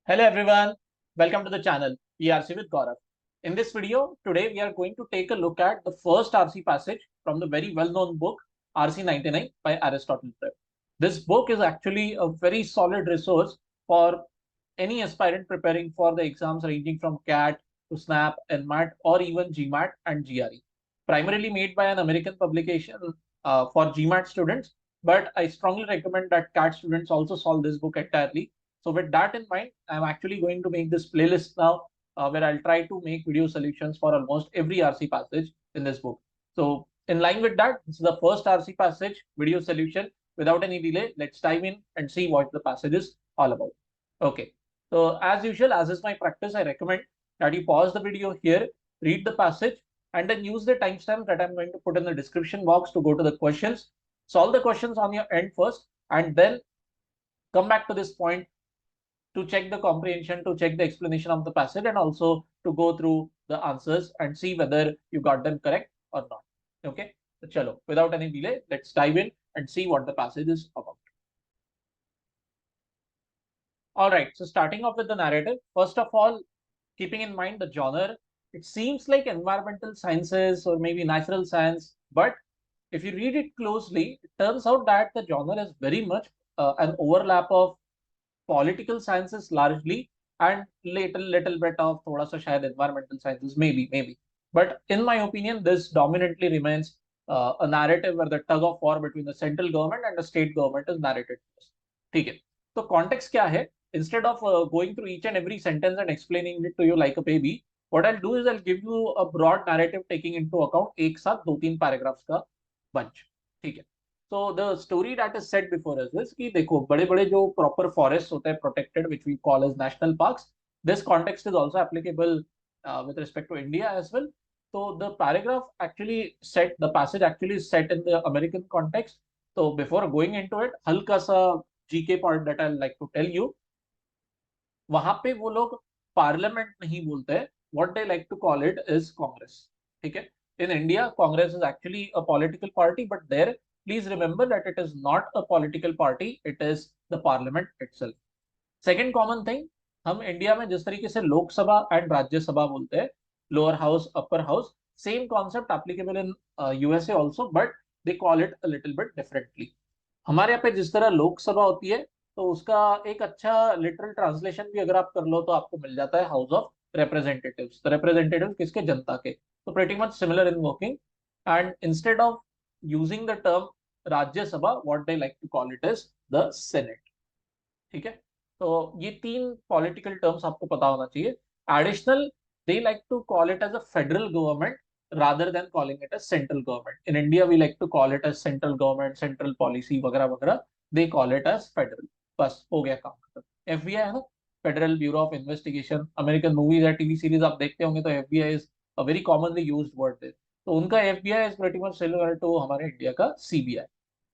Hello everyone, welcome to the channel ERC with Gaurav. In this video, today we are going to take a look at the first RC passage from the very well-known book RC 99 by Aristotle Prep. This book is actually a very solid resource for any aspirant preparing for the exams ranging from CAT to SNAP, NMAT or even GMAT and GRE. Primarily made by an American publication for GMAT students, but I strongly recommend that CAT students also solve this book entirely. So with that in mind, I'm actually going to make this playlist now where I'll try to make video solutions for almost every RC passage in this book. So in line with that, this is the first RC passage video solution. Without any delay, let's dive in and see what the passage is all about. Okay, so as usual, as is my practice, I recommend that you pause the video here, read the passage, and then use the timestamp that I'm going to put in the description box to go to the questions. Solve the questions on your end first, and then come back to this point to check the comprehension, to check the explanation of the passage, and also to go through the answers and see whether you got them correct or not. Okay, so chalo, without any delay, let's dive in and see what the passage is about. All right, so starting off with the narrative, first of all, keeping in mind the genre, it seems like environmental sciences or maybe natural science, but if you read it closely, it turns out that the genre is very much an overlap of political sciences largely and little bit of thoda sa shayad environmental sciences, maybe. But in my opinion, this dominantly remains a narrative where the tug of war between the central government and the state government is narrated. ठीक है, तो context क्या है? Instead of going through each and every sentence and explaining it to you like a baby, what I'll do is I'll give you a broad narrative taking into account एक साथ 2-3 paragraphs का bunch. ठीक है. So the story that is set before us is कि देखो बड़े बड़े जो proper forests होते हैं protected, which we call as national parks, this context is also applicable with respect to India as well. So the paragraph actually set, the passage actually is set in the American context. So before going into it, हल्का सा GK part that I'd like to tell you, वहां पे वो लोग parliament नहीं बोलते, what they like to call it is Congress. ठीक है, in India Congress is actually a political party, but there please remember that it is not a political party, it is the parliament itself. Second common thing, हम India में जिस तरीके से Lok Sabha and Rajya Sabha बोलते हैं, lower house upper house, same concept applicable in USA also, but they call it a little bit differently. हमारे यहाँ पे जिस तरह लोकसभा होती है, तो उसका एक अच्छा लिटरल ट्रांसलेशन भी अगर आप कर लो तो आपको मिल जाता है हाउस ऑफ रिप्रेजेंटेटिव्स. तो रिप्रेजेंटेटिव किसके? जनता के. तो pretty much similar in working, and instead of using the term Rajya Sabha, what they like to call it is the Senate. ठीक है, तो ये तीन पॉलिटिकल टर्म्स आपको पता होना चाहिए. Additional, they like to call it as a federal government rather than calling it as central government. In India, we like to call it as central government, central policy वगैरह वगैरह. They call it as federal. बस हो गया काम खत्म. FBI है ना, Federal Bureau of Investigation. American movies या टीवी सीरीज आप देखते होंगे तो FBI is a very commonly used word there. तो उनका FBI is pretty much similar to हमारे इंडिया का CBI.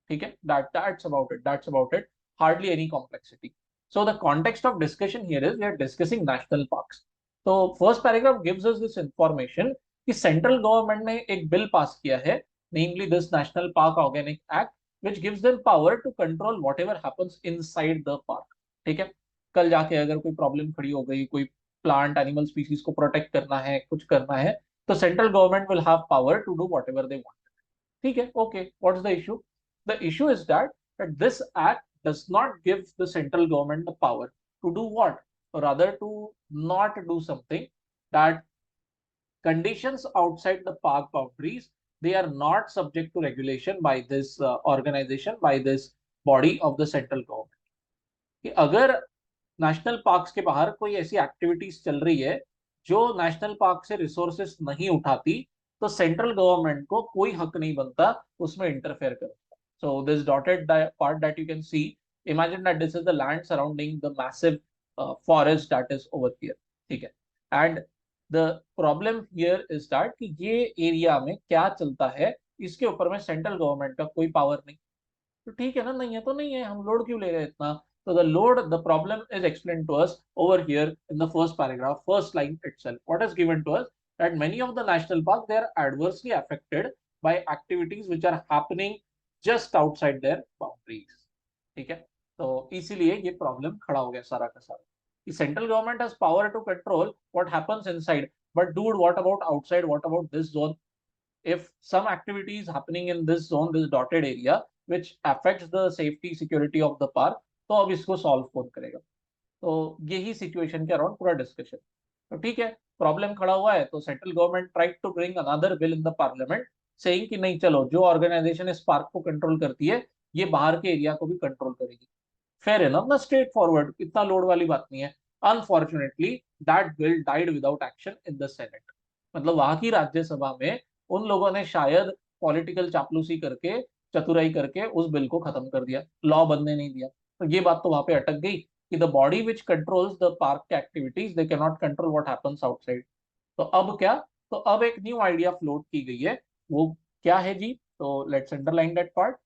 ठीक है, that's about it. Hardly any complexity. So the context of discussion here is we are discussing national parks. So first paragraph gives us this information कि central government ने एक bill pass किया है, namely this national park organic act, which gives them power to control whatever happens inside the park. ठीक है, कल जाके अगर कोई प्रॉब्लम खड़ी हो गई, कोई प्लांट एनिमल स्पीसीज को प्रोटेक्ट करना है, कुछ करना है, तो central government will have power to do whatever they want. ठीक है, okay, what is the issue? The issue is that this act does not give the central government the power to do what, or rather to not do something, that conditions outside the park boundaries, they are not subject to regulation by this organization, by this body of the central government. कि अगर national parks के बाहर कोई ऐसी activities चल रही है जो नेशनल पार्क से रिसोर्सेस नहीं उठाती, तो सेंट्रल गवर्नमेंट को कोई हक नहीं बनता उसमें इंटरफेयर करने का. So this dotted part that you can see, imagine that this is the land surrounding the massive forest that is over here. ठीक है, and the problem here is that कि ये एरिया में क्या चलता है, इसके ऊपर में सेंट्रल गवर्नमेंट का कोई पावर नहीं. तो ठीक है ना, नहीं है तो नहीं है, हम लोड क्यों ले रहे हैं इतना? So the load, the problem is explained to us over here in the first paragraph, first line itself. What is given to us? That many of the national parks, they are adversely affected by activities which are happening just outside their boundaries. ठीक है, तो इसीलिए ये problem खड़ा हो गया सारा का सारा. The central government has power to control what happens inside, but dude, what about outside? What about this zone? If some activity is happening in this zone, this dotted area, which affects the safety security of the park, तो अब इसको solve कौन करेगा? तो यही situation के around पूरा discussion. तो ठीक है, प्रॉब्लम खड़ा हुआ है, तो central government tried to bring another bill in the parliament saying कि नहीं चलो, जो ऑर्गेनाइजेशन इस पार्क को कंट्रोल करती है ये बाहर के एरिया को भी कंट्रोल करेगी। फेयर इनफ ना, स्ट्रेट फॉरवर्ड, इतना लोड वाली बात नहीं है। Unfortunately that bill died without action in the senate. मतलब वहां की राज्यसभा में उन लोगों ने शायद पॉलिटिकल चापलूसी करके, चतुराई करके उस बिल को खत्म कर दिया, लॉ बनने नहीं दिया। तो ये बात तो वहां पे अटक गई कि the body which controls the park activities they can not control what happens outside. तो अब क्या? तो अब एक न्यू आइडिया फ्लोट की गई है, वो क्या है जी? तो let's underline that part.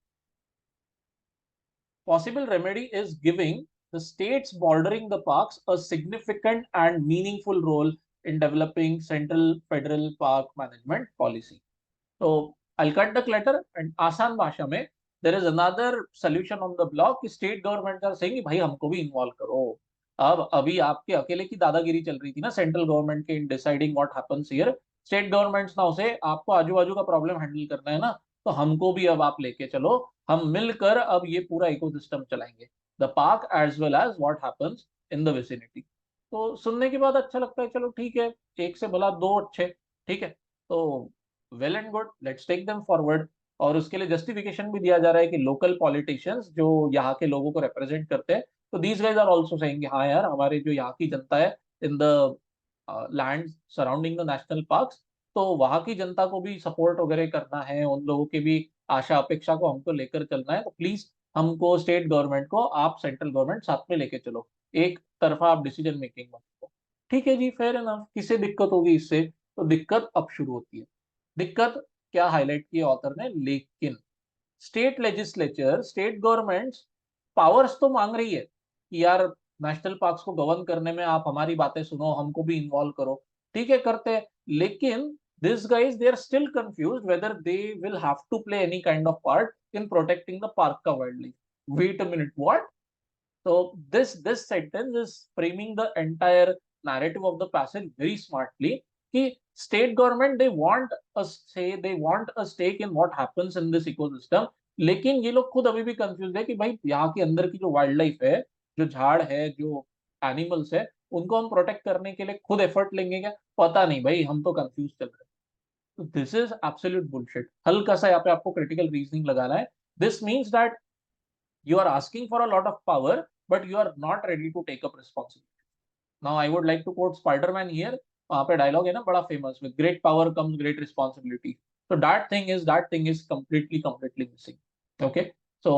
Possible remedy is giving the states bordering the parks a significant and meaningful role in developing central federal park management policy. So I'll cut the clutter and आसान भाषा में there is another solution on the block कि state governments are saying कि भाई हमको भी involve करो। अब अभी आपके अकेले की दादागिरी चल रही थी ना सेंट्रल गवर्नमेंट के in deciding what happens here. State governments now से आपको आजू बाजू का प्रॉब्लम हैंडल करना है ना, तो हमको भी अब आप लेके चलो, हम मिलकर अब ये पूरा इकोसिस्टम चलाएंगे, the park as well as what happens in the vicinity. तो सुनने के बाद अच्छा लगता है, चलो ठीक है, एक से भला दो अच्छे, ठीक है। तो well and good, let's take them forward. और उसके लिए जस्टिफिकेशन भी दिया जा रहा है कि लोकल पॉलिटिशियंस जो यहाँ के लोगों को रिप्रेजेंट करते हैं, तो these guys are also saying हाँ यार, हमारे जो यहाँ की जनता है in the land surrounding the national parks, तो वहां की जनता को भी सपोर्ट वगैरह करना है, उन लोगों की भी आशा अपेक्षा को हमको लेकर चलना है, तो प्लीज हमको स्टेट गवर्नमेंट को आप सेंट्रल गवर्नमेंट साथ में लेके चलो, एक तरफा आप डिसीजन मेकिंग मत करो। ठीक है जी, फेयर इनफ। किसे दिक्कत होगी इससे? तो दिक्कत अब शुरू होती है। दिक्कत क्या हाईलाइट की ऑथर ने? लेकिन state legislature, state governments powers तो मांग रही है कि यार नेशनल पार्क्स को गवर्न करने में आप हमारी बातें सुनो, हमको भी इन्वॉल्व करो। ठीक है, करते हैं, लेकिन this guys they are still confused whether they will have to play any kind of part in protecting the park का wildlife. Wait a minute, what? So this sentence is framing the entire narrative of the passage very smartly. कि state government they want a say, they want a stake in what happens in this ecosystem, लेकिन ये लोग खुद अभी भी confuse है कि भाई यहाँ के अंदर की जो वाइल्ड लाइफ है, जो झाड़ है, जो एनिमल्स है, उनको हम प्रोटेक्ट करने के लिए खुद एफर्ट लेंगे क्या? पता नहीं भाई, हम तो कंफ्यूज चल रहे हैं। तो दिस इज एब्सोल्यूट बुलशिट। हल्का सा यहाँ पे आपको क्रिटिकल रीजनिंग लगाना है। This means that you are asking for a lot of power, but you are not ready to take up responsibility. Now, I would like to quote Spider-Man here. वहाँ पे dialogue है ना बड़ा famous, with great power comes great responsibility. So that thing is completely missing. Okay, so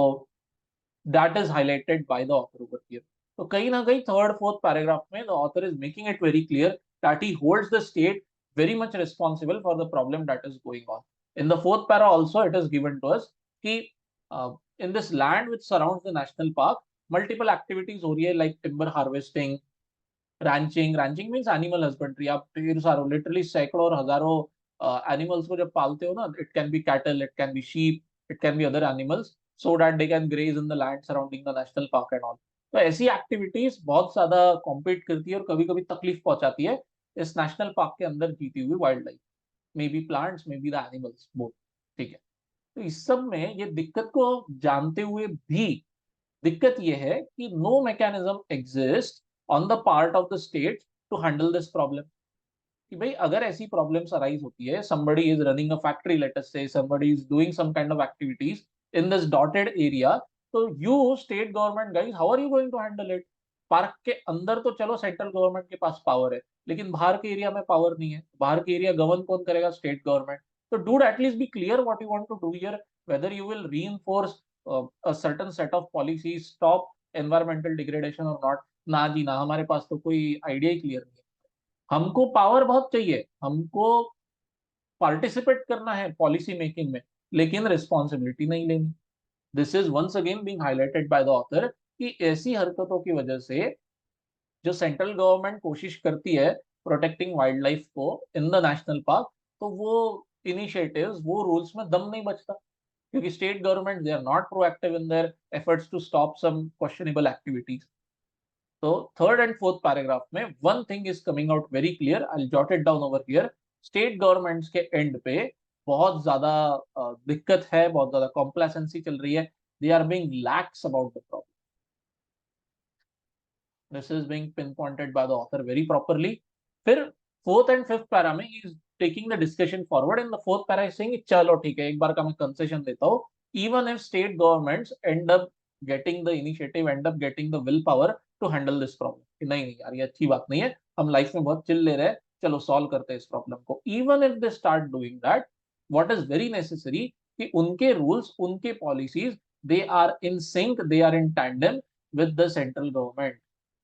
that is highlighted by the author over here. तो कहीं ना कहीं third fourth paragraph में the author is making it very clear that he holds the state very much responsible for the problem that is going on. In the fourth para also it is given to us कि in this land which surrounds the national park, multiple activities हो रही है like timber harvesting, ranching means animal husbandry. आप ढेर सारों, literally सैकड़ों और हजारों एनिमल्स को जब पालते हो ना, it can be cattle, it can be sheep, it can be other animals, so that they can graze in the land surrounding the national park and all. तो ऐसी एक्टिविटीज बहुत ज्यादा कॉम्पीट करती है और कभी कभी तकलीफ पहुंचाती है इस नेशनल पार्क के अंदर जीती हुई wild life, may be plants, may be the animals, both. ठीक है, तो इस सब में ये दिक्कत को जानते हुए भी दिक्कत ये है कि no mechanism exist on the part of the state to handle this problem. कि भाई अगर ऐसी प्रॉब्लम्स अराइज होती है, somebody is running a factory, let us say somebody is doing some kind of activities in this dotted area, तो you state government guys, how are you going to handle it? Park के अंदर तो चलो central government के पास power है, लेकिन बाहर के एरिया में पावर नहीं है। बाहर के एरिया गवर्न कौन करेगा? State government. तो dude at least be clear what you want to do here, whether you will reinforce a certain set of policies, stop environmental degradation or not। ना जी ना, हमारे पास तो कोई आइडिया ही क्लियर नहीं है। हमको पावर बहुत चाहिए, हमको पार्टिसिपेट करना है पॉलिसी मेकिंग में, लेकिन रिस्पॉन्सिबिलिटी नहीं लेनी। This is once again being highlighted by the author कि ऐसी हरकतों की वजह से जो सेंट्रल गवर्नमेंट कोशिश करती है प्रोटेक्टिंग वाइल्ड लाइफ को इन द नेशनल पार्क, तो वो इनिशिएटिव्स, वो रूल्स में दम नहीं बचता, क्योंकि state government they are not proactive in their efforts to stop some questionable activities. तो थर्ड एंड फोर्थ पैराग्राफ में one thing is coming out very clear, I jot it down over here. State governments के end पे बहुत ज्यादा दिक्कत है, बहुत ज्यादा कॉम्प्लेसेंसी चल रही है, they are being lax about the problem. This is being pin pointed by the author very properly. फिर फोर्थ एंड फिफ्थ पैरा में he is taking the discussion forward. In the fourth para is saying चलो ठीक है, एक बार का मैं concession देता हूँ, even if state governments end up getting the initiative, end up getting the will power to handle this problem, नहीं नहीं यार ये अच्छी बात नहीं है, हम लाइफ में बहुत चिल ले रहे हैं, चलो सॉल्व करते हैं इस प्रॉब्लम को। Even if they start doing that, what is very necessary कि उनके रूल्स, उनके policies, they are in sync, they are in tandem with the central government.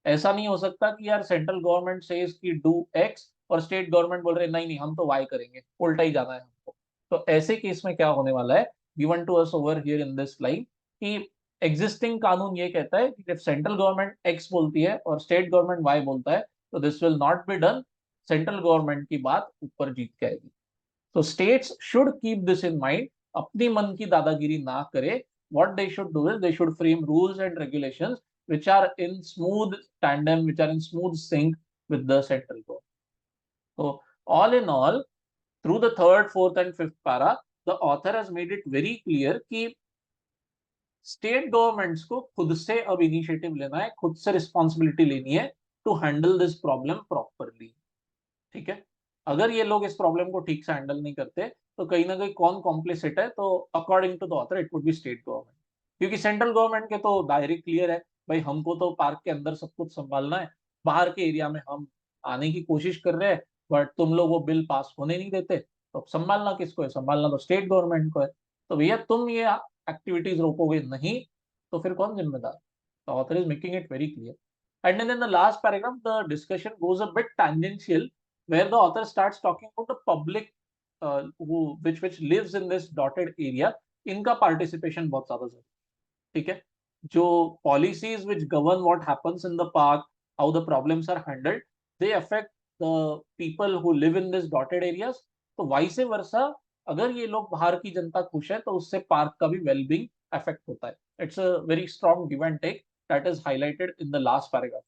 ऐसा नहीं हो सकता कि यार सेंट्रल गवर्नमेंट सेज कि डू एक्स और स्टेट गवर्नमेंट बोल रहे नहीं नहीं हम तो वाई करेंगे, उल्टा ही जाना है हमको। तो ऐसे केस में क्या होने वाला है, given to us over here in this line, कि एग्जिस्टिंग कानून ये कहता है कि जब सेंट्रल गवर्नमेंट एक्स बोलती है और स्टेट गवर्नमेंट वाई बोलता है, तो this will not be done, central government की बात ऊपर जीत के आएगी। तो states should keep this in mind, अपनी मन की दादागिरी ना करे। what they should do is they should frame rules and regulations which are in smooth tandem, which are in smooth sync with the central government. So all in all, through the third, fourth and fifth para, the author has made it very clear कि state governments को खुद से अब initiative लेना है, खुद से responsibility लेनी है to handle this problem properly. ठीक है, अगर ये लोग इस प्रॉब्लम को ठीक से हैंडल नहीं करते तो कहीं ना कहीं कौन कॉम्प्लिसिट है, तो according to the author it would be state government. क्योंकि सेंट्रल गवर्नमेंट के तो दायरे क्लियर है, भाई हमको तो पार्क के अंदर सब कुछ संभालना है, बाहर के एरिया में हम आने की कोशिश कर रहे हैं, बट तुम लोग वो बिल पास होने नहीं देते, तो अब संभालना किसको है, संभालना तो स्टेट गवर्नमेंट को है। तो भैया तुम ये एक्टिविटीज रोकोगे नहीं तो फिर कौन जिम्मेदार? The author is making it very clear. And then in the last paragraph, the discussion goes a bit tangential, where the author starts talking about the public which lives in this dotted area. इनका participation बहुत ज्यादा जरूरी है। ठीक है, जो policies which govern what happens in the park, how the problems are handled, they affect the people who live in this dotted areas. तो vice versa, अगर ये लोग बाहर की जनता खुश है तो उससे पार्क का भी वेलबींग अफेक्ट होता है। It's a very strong give and take that is highlighted in the last paragraph.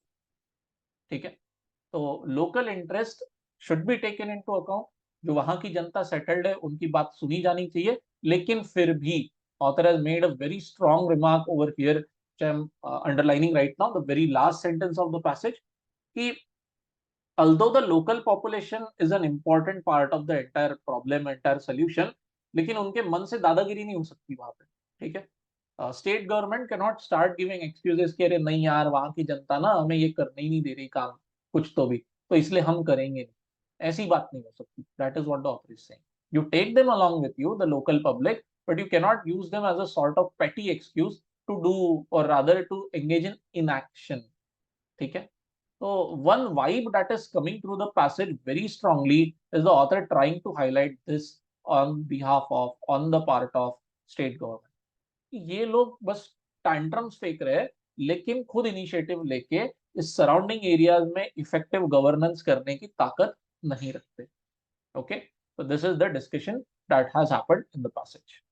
ठीक है, तो local interest should be taken into account, जो वहां की जनता सेटल्ड है उनकी बात सुनी जानी चाहिए। लेकिन फिर भी author has made a very strong remark over here, which I'm underlining right now, the very last sentence of the passage, कि although the local population is an important part of the entire problem, entire solution, लेकिन उनके मन से दादागिरी नहीं हो सकती वहां पे। ठीक है, state government can not start giving excuses कि अरे नहीं यार वहां की जनता ना हमें ये करने ही नहीं दे रही काम कुछ तो भी, तो इसलिए हम करेंगे नहीं, ऐसी बात नहीं हो सकती। That is what the author is saying. You take them along with you, the local public, but you cannot use them as a sort of petty excuse to do or rather to engage in inaction. ठीक है, so one vibe that is coming through the passage very strongly is the author trying to highlight this on behalf of, on the part of state government. ये लोग बस tantrums फेंक रहे हैं, लेकिन खुद इनिशिएटिव लेके इस सराउंडिंग एरियाज में इफेक्टिव गवर्नेंस करने की ताकत नहीं रखते। Okay, so this is the discussion that has happened in the passage.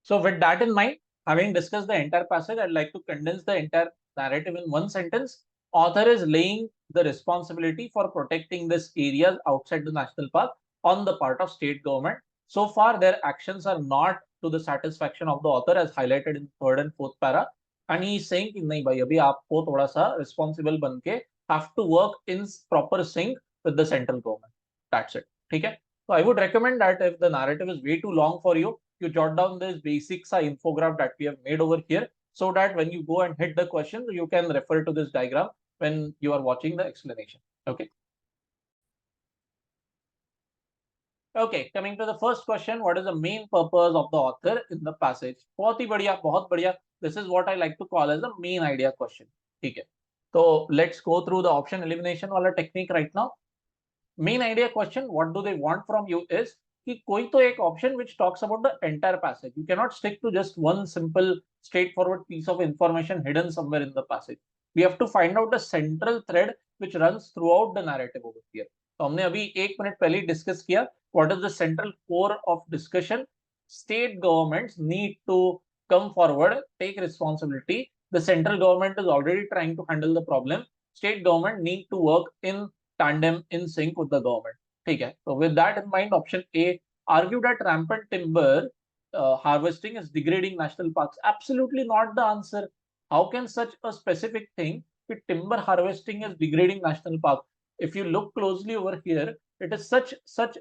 So with that in mind, having discussed the entire passage, I'd like to condense the entire narrative in one sentence. Author is laying the responsibility for protecting these areas outside the national park on the part of state government. So far, their actions are not to the satisfaction of the author, as highlighted in third and fourth para. And he is saying कि नहीं भाई अभी आपको थोड़ा सा responsible बन के have to work in proper sync with the central government. That's it. ठीक है? So I would recommend that if the narrative is way too long for you, you jot down this basics infograph that we have made over here, so that when you go and hit the question, you can refer to this diagram when you are watching the explanation. Okay. Okay, coming to the first question, what is the main purpose of the author in the passage? बहुत ही बढ़िया, बहुत बढ़िया. This is what I like to call as the main idea question. ठीक है, तो let's go through the option elimination वाला technique right now. Main idea question, what do they want from you is कि कोई तो एक option which talks about the entire passage. You cannot stick to just one simple straightforward piece of information hidden somewhere in the passage. We have to find out the central thread which runs throughout the narrative over here. तो हमने अभी एक minute पहले discuss किया what is the central core of discussion. State governments need to come forward, take responsibility. The central government is already trying to handle the problem. State government need to work in tandem, in sync with the government. Okay. So with that in mind, option A, argue that rampant timber harvesting is degrading national parks. Absolutely not the answer. How can such a specific thing, with timber harvesting, is degrading national park? If you look closely over here, it is such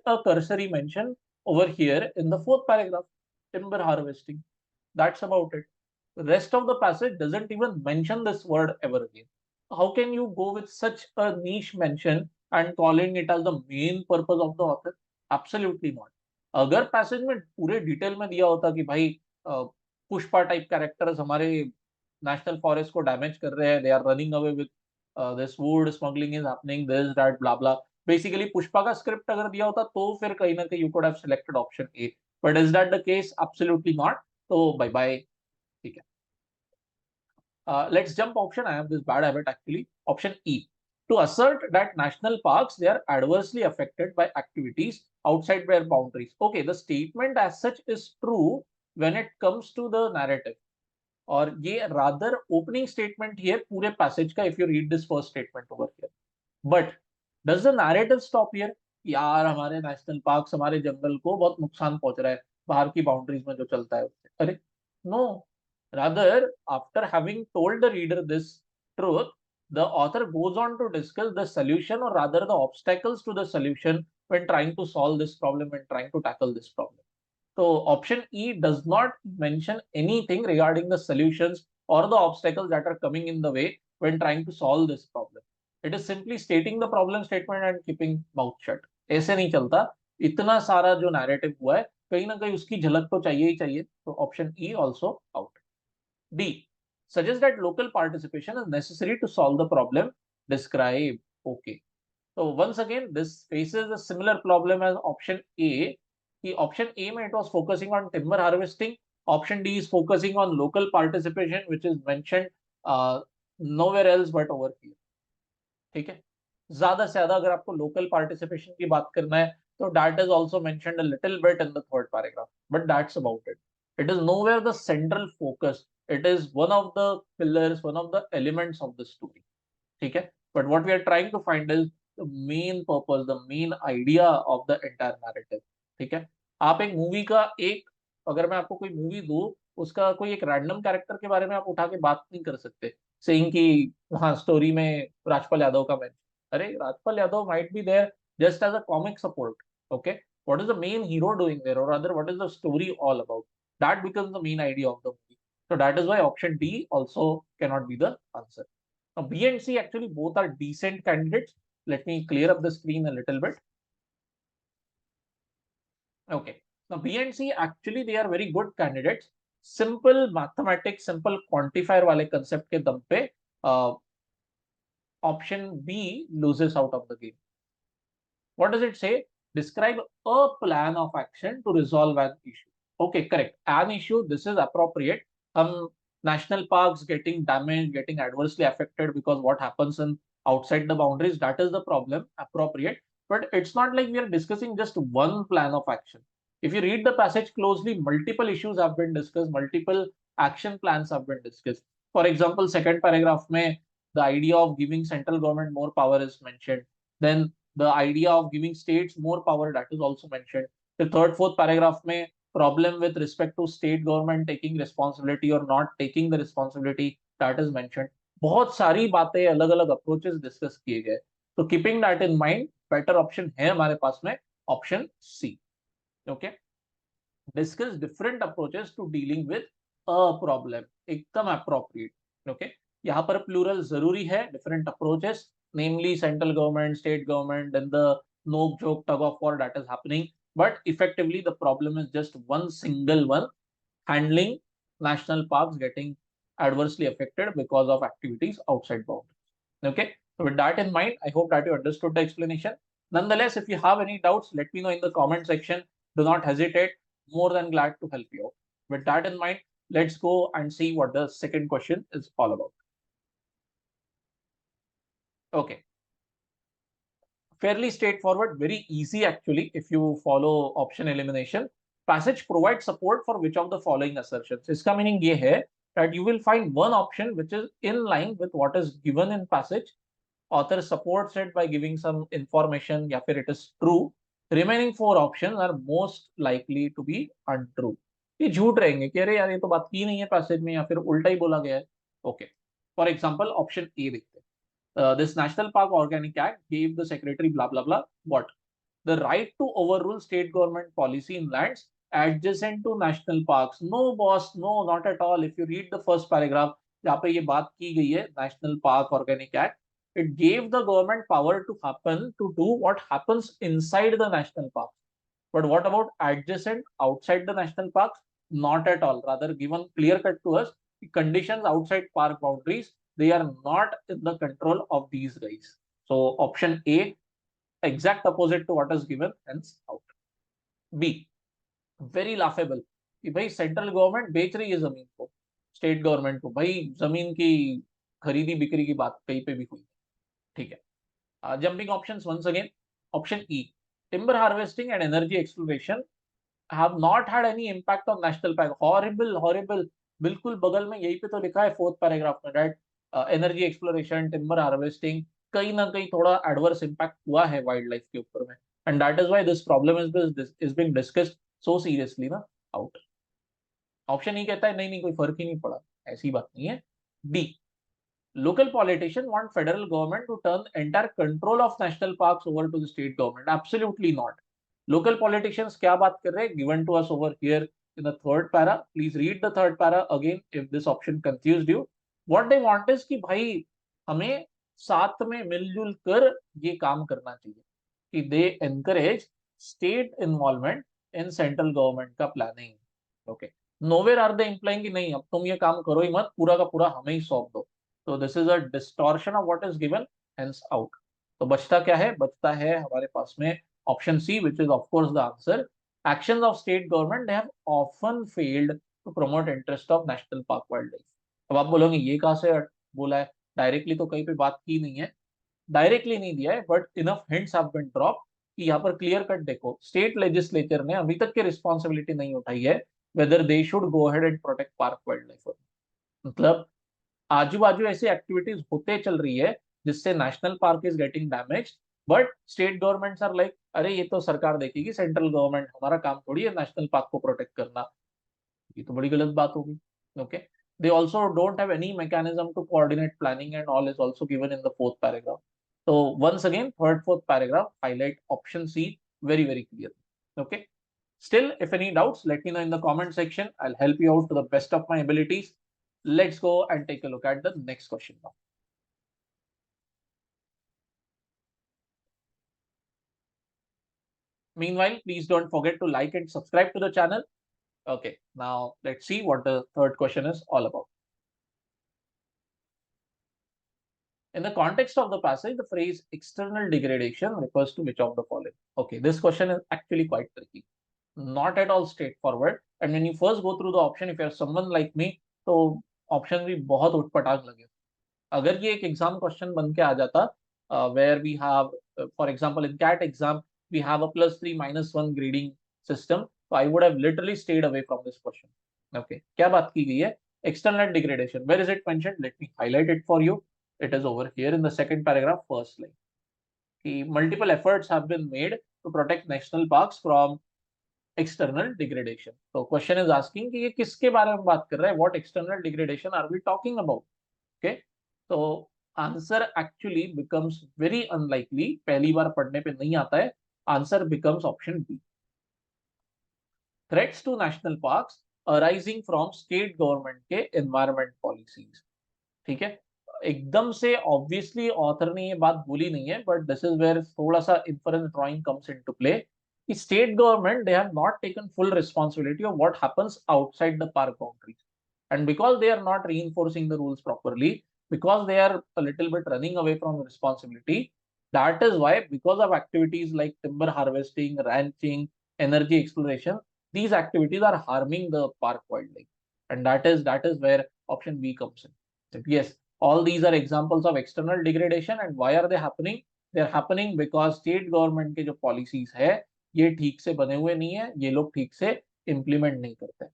a cursory mention over here in the fourth paragraph, timber harvesting. That's about it. The rest of the passage doesn't even mention this word ever again. How can you go with such a niche mention and calling it as the main purpose of the author? Absolutely not. अगर passage में पूरे detail में दिया होता कि भाई Pushpa type characters हमारे national forest को डैमेज कर रहे हैं, they are running away with this wood, smuggling is happening, this that blah blah, basically Pushpa का स्क्रिप्ट अगर दिया होता तो फिर कहीं ना कहीं you could have selected option A, but is that the case? Absolutely not. तो बाय बाय. ठीक है. Let's jump option. I have this bad habit actually. Option E. To assert that national parks, they are adversely affected by activities outside their boundaries. Okay, the statement as such is true when it comes to the narrative. और ये rather opening statement here पूरे passage का, if you read this first statement over here. But does the narrative stop here? यार हमारे national parks, हमारे जंगल को बहुत नुकसान पहुंच रहा है बाहर की बाउंड्रीज में जो चलता है उससे. अरे no. Rather, after having told the reader this truth, the author goes on to discuss the solution, or rather the obstacles to the solution when trying to solve this problem, when trying to tackle this problem. So option E does not mention anything regarding the solutions or the obstacles that are coming in the way when trying to solve this problem. It is simply stating the problem statement and keeping mouth shut. ऐसे नहीं चलता. इतना सारा जो narrative हुआ है, कहीं ना कहीं उसकी झलक तो चाहिए ही चाहिए. तो option E also out. D. Suggests that local participation is necessary to solve the problem described. Okay. So once again, this faces a similar problem as option A. The option A it was focusing on timber harvesting. Option D is focusing on local participation, which is mentioned nowhere else but over here. ठीक है. ज्यादा से ज्यादा अगर आपको local participation की बात करना है, तो that is also mentioned a little bit in the third paragraph, but that's about it. It is nowhere the central focus. It is one of the pillars, one of the elements of the story. ठीक है. But what we are trying to find is the main purpose, the main idea of the entire narrative. ठीक है. आप एक movie का एक, अगर मैं आपको कोई मूवी दूं, उसका कोई एक रैंडम कैरेक्टर के बारे में आप उठा के बात नहीं कर सकते, सेइंग कि हाँ स्टोरी में राजपाल यादव का मेंशन. अरे Rajpal Yadav might be there just as a comic support. Okay. What is the main hero doing there, or other what is the story all about? That becomes the main idea of the movie. So that is why option D also cannot be the answer. Now B and C actually both are decent candidates. Let me clear up the screen a little bit. Okay. Now B and C actually they are very good candidates. Simple mathematics, simple quantifier वाले concept के दम पे option B loses out of the game. What does it say? Describe a plan of action to resolve an issue. Okay, correct. An issue, this is appropriate. National parks getting damaged, getting adversely affected because what happens in outside the boundaries, that is the problem. Appropriate. But it's not like we are discussing just one plan of action. If you read the passage closely, multiple issues have been discussed, multiple action plans have been discussed. For example, second paragraph mein, the idea of giving central government more power is mentioned. Then the idea of giving states more power, that is also mentioned. The third, fourth paragraph mein, problem with respect to state government taking responsibility or not taking the responsibility, that is mentioned. बहुत सारी बातें, अलग अलग approaches discuss किए गए. तो keeping that in mind, better option है हमारे पास में option C. Okay. Discuss different approaches to dealing with a problem, एकदम अप्रोप्रिएट. ओके. यहाँ पर प्लूरल जरूरी है. Different approaches, namely central government, state government, and the knock joke tug of war that is happening. But effectively, the problem is just one single one, handling national parks getting adversely affected because of activities outside boundaries. Okay. So with that in mind, I hope that you understood the explanation. Nonetheless, if you have any doubts, let me know in the comment section. Do not hesitate. More than glad to help you out. With that in mind, let's go and see what the second question is all about. Okay. Fairly straightforward, very easy actually if you follow option elimination. passage provides support for which of the following assertions? इसका meaning ये है that you will find one option which is in line with what is given in passage. Author supports it by giving some information या फिर it is true. Remaining four options are most likely to be untrue. ये झूठ रहेंगे कि अरे यार ये तो बात की नहीं है पैसेज में या फिर उल्टा ही बोला गया है. Okay, for example option A देखते हैं. This national park organic act gave the secretary blah blah blah what the right to overrule state government policy in lands adjacent to national parks. No boss, no, not at all. If you read the first paragraph जहाँ पे ये बात की गई है national park organic act, it gave the government power to happen to do what happens inside the national park. But what about adjacent outside the national parks? Not at all. Rather, given clear cut to us, the conditions outside park boundaries, they are not in the control of these guys. So option A, exact opposite to what is given, hence out. B, very laughable कि भाई central government बेच रही है जमीन को state government को. भाई जमीन की खरीदी बिक्री की बात कहीं पे भी हुई. ठीक है, jumping options once again. Option E, timber harvesting and energy exploration have not had any impact on national park. Horrible, horrible. बिल्कुल बगल में यही पे तो लिखा है फोर्थ पैराग्राफ में, right. Energy exploration, timber harvesting, कहीं ना कहीं थोड़ा एडवर्स इम्पैक्ट हुआ है वाइल्ड लाइफ के ऊपर में, and that is why this problem is being discussed so seriously ना. आउट. ऑप्शन ई कहता है नहीं नहीं कोई फर्क ही नहीं पड़ा, ऐसी बात नहीं है. D, local politicians want federal government to turn entire control of national parks over to the state government. Absolutely not. Local politicians क्या बात कर रहे हैं? Given to us over here in the third para. Please read the third para again if this option confused you. What they want is कि भाई हमें साथ में मिलजुल कर ये काम करना चाहिए कि they encourage state involvement in central government का planning. Okay. Nowhere are they implying कि नहीं अब तुम ये काम करो ही मत, पूरा का पूरा हमें ही सौंप दो. So this is a distortion of what is given, hence out. तो बचता क्या है? बचता है हमारे पास में option C, which is of course the answer. Actions of state government they have often failed to promote interest of national park wildlife. अब आप बोलोगे ये कहाँ से बोला है? डायरेक्टली तो कहीं पे बात की नहीं है, डायरेक्टली नहीं दिया है, but enough hints have been drop कि यहाँ पर क्लियर कट देखो स्टेट लेजिस्लेचर ने अभी तक की रिस्पॉन्सिबिलिटी नहीं उठाई है whether they should go ahead and protect park wild life. मतलब आजू बाजू ऐसी एक्टिविटीज होते चल रही है जिससे national park is getting damage, but state governments are like अरे ये तो सरकार देखेगी, सेंट्रल गवर्नमेंट, हमारा काम थोड़ी है नेशनल पार्क को प्रोटेक्ट करना. ये तो बड़ी गलत बात होगी. Okay, they also don't have any mechanism to coordinate planning and all is also given in the fourth paragraph. So once again third fourth paragraph highlight option C very very clearly. Okay, still if any doubts let me know in the comment section. I'll help you out to the best of my abilities. Let's go and take a look at the next question now. Meanwhile, please don't forget to like and subscribe to the channel. Okay, now let's see what the third question is all about. In the context of the passage, the phrase external degradation refers to which of the following? Okay, this question is actually quite tricky. Not at all straightforward. And when you first go through the option, if you're someone like me, तो option भी बहुत उठपटांग लगे. अगर ये एक exam question बन के आ जाता where we have for example in CAT exam we have a +3 -1 grading system, तो I would have literally stayed away from this question. Okay, क्या बात की गई है? External degradation. Where is it mentioned? Let me highlight it for you. It is over here in the second paragraph first line कि multiple efforts have been made to protect national parks from external degradation. तो question is asking कि ये किसके बारे में बात कर रहा है? What external degradation are we talking about? Okay, तो answer actually becomes very unlikely. पहली बार पढ़ने पे नहीं आता है. Answer becomes option B. Threats to national parks arising from state government के एनवायरमेंट पॉलिसीज. ठीक है, एकदम से ऑब्वियसली ऑथर ने ये बात बोली नहीं है, बट दिस इज वेयर थोड़ा सा inference drawing comes into play. State government they have not taken full responsibility of what happens outside the park boundaries, and because they are not reinforcing the rules properly, because they are a little bit running away from responsibility, that is why because of activities like timber harvesting, ranching, energy exploration, these activities are harming the park wildlife, and that is where option B comes in. So yes, all these are examples of external degradation. And why are they happening? They are happening because state government के जो policies है ये ठीक से बने हुए नहीं है, ये लोग ठीक से implement नहीं करते,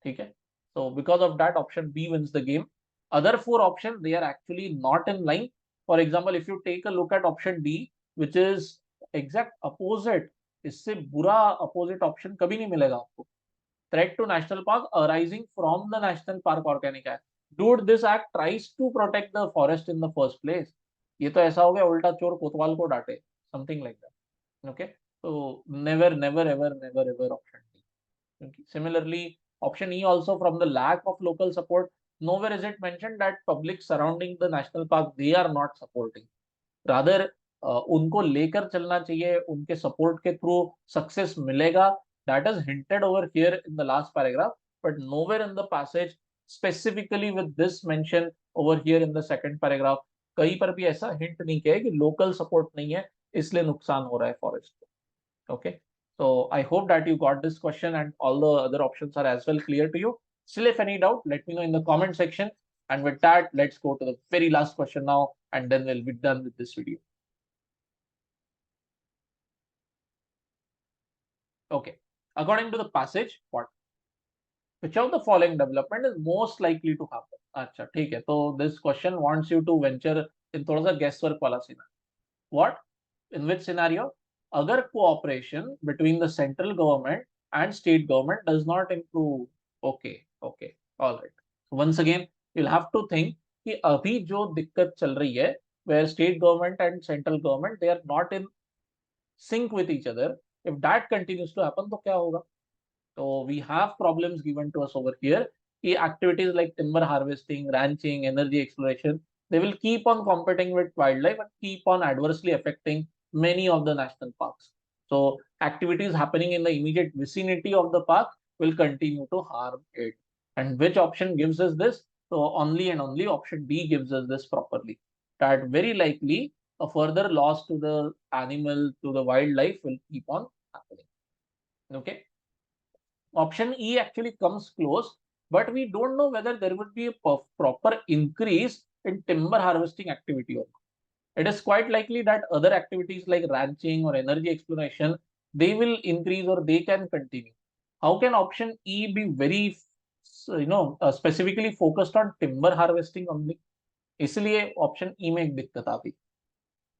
ठीक है. So because of that, option B wins the game. Other four options, they are actually not in line. For example, if you take a look at option D, which is exact opposite, इससे बुरा opposite option कभी नहीं मिलेगा आपको. Threat to national park arising from the national park organic act. Dude, this act tries to protect the forest in the first place. ये तो ऐसा हो गया उल्टा चोर कोतवाल को डांटे, something like that. Okay, so never, never, ever, never, ever option D. Okay. Similarly, option E also, from the lack of local support, nowhere is it mentioned that public surrounding the national park, they are not supporting. Rather, उनको लेकर चलना चाहिए, उनके support के through success मिलेगा. That is hinted over here in the last paragraph, but nowhere in the passage specifically with this mention over here in the second paragraph. कहीं पर भी ऐसा hint नहीं किया है कि local support नहीं है, इसलिए नुकसान हो रहा है forest को. Okay. So I hope that you got this question and all the other options are as well clear to you. Still, if any doubt, let me know in the comment section. And with that, let's go to the very last question now, and then we'll be done with this video. Okay. According to the passage, what? Which of the following development is most likely to happen? अच्छा, ठीक है. So this question wants you to venture in थोड़ा सा guesswork वाला scenario. What? In which scenario? Agar cooperation between the central government and state government does not improve. Okay, okay, all right. So once again, you'll have to think कि अभी जो दिक्कत चल रही है, where state government and central government, they are not in sync with each other. If that continues to happen, तो क्या होगा? So we have problems given to us over here. Key activities like timber harvesting, ranching, energy exploration, they will keep on competing with wildlife and keep on adversely affecting many of the national parks. So activities happening in the immediate vicinity of the park will continue to harm it. And which option gives us this? So only and only option D gives us this properly. That very likely a further loss to the animal, to the wildlife will keep on happening. Okay. Option E actually comes close, but we don't know whether there would be a proper increase in timber harvesting activity or not. It is quite likely that other activities like ranching or energy exploration, they will increase or they can continue. How can option E be very, specifically focused on timber harvesting only? इसलिए option E में एक दिक्कत आ गई.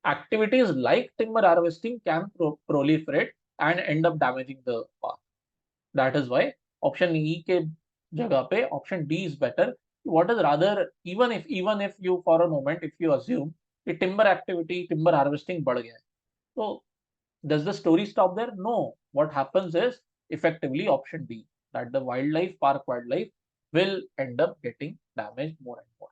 Activities like timber harvesting can proliferate and end up damaging the park. That is why option E के जगह पे option D is better. What is rather, even if you for a moment, if you assume कि timber activity, timber harvesting बढ़ गया है, so does the story stop there? No. What happens is effectively option D, that the park wildlife will end up getting damaged more and more.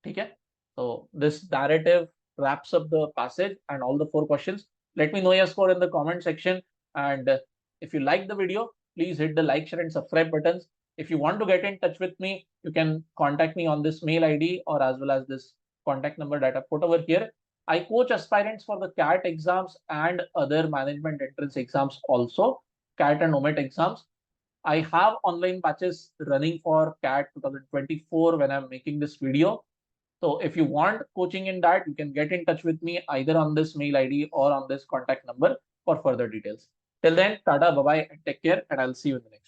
ठीक है? So this narrative wraps up the passage and all the four questions. Let me know your score in the comment section, and if you like the video, please hit the like, share, and subscribe buttons. If you want to get in touch with me, you can contact me on this mail ID or as well as this contact number that I put over here. I coach aspirants for the CAT exams and other management entrance exams also, CAT and NMAT exams. I have online batches running for CAT 2024 when I'm making this video. So if you want coaching in that, you can get in touch with me either on this mail ID or on this contact number for further details. Till then, Tata, bye-bye, and take care, and I'll see you in the next.